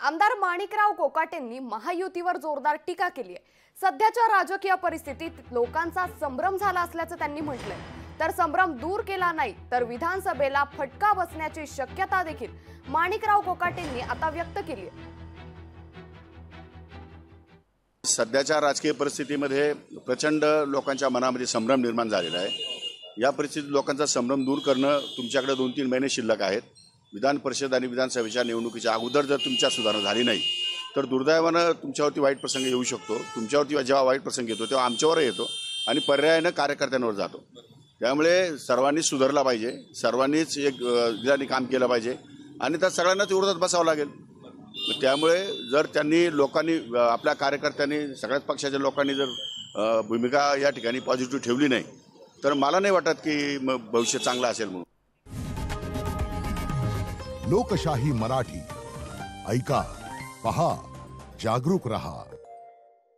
आमदार माणिकराव कोकाटेंनी महायुतीवर जोरदार टीका केली आहे। सध्याच्या राजकीय परिस्थितीत लोकांचा संभ्रम झाला असल्याचं त्यांनी म्हटलंय। तर संभ्रम दूर केला नाही तर विधानसभेला फटका बसण्याची शक्यता देखील माणिकराव कोकाटेंनी आता व्यक्त केली आहे। सध्याच्या राजकीय परिस्थितीमध्ये प्रचंड लोकांच्या मनामध्ये संभ्रम निर्माण झालेला आहे। या परिस्थितीत लोकांचा संभ्रम दूर करणं तुमच्याकडे 2-3 महिने शिल्लक आहेत। विधान परिषद आणि विधानसभेच्या निवडणुकीच्या अगोदर जर तुमच्या सुधारणा झाली नाही तर दुर्दैवानं तुमच्यावरती वाईट प्रसंग येऊ शकतो। तुमच्यावरती जेव्हा वाईट प्रसंग येतो तेव्हा आमच्यावर येतो आणि पर्यायानं कार्यकर्त्यांवर जातो। त्यामुळे सर्वांनीच सुधारला पाहिजे, सर्वांनीच एक दिलाने काम केलं पाहिजे आणि त्या सगळ्यांनाच विरोधात बसावं लागेल। त्यामुळे जर त्यांनी लोकांनी आपल्या कार्यकर्त्यांनी सगळ्याच पक्षाच्या लोकांनी जर भूमिका या ठिकाणी पॉझिटिव्ह ठेवली नाही तर मला नाही वाटत की भविष्य चांगलं असेल म्हणून। लोकशाही मराठी ऐका, पहा, जागरूक रहा।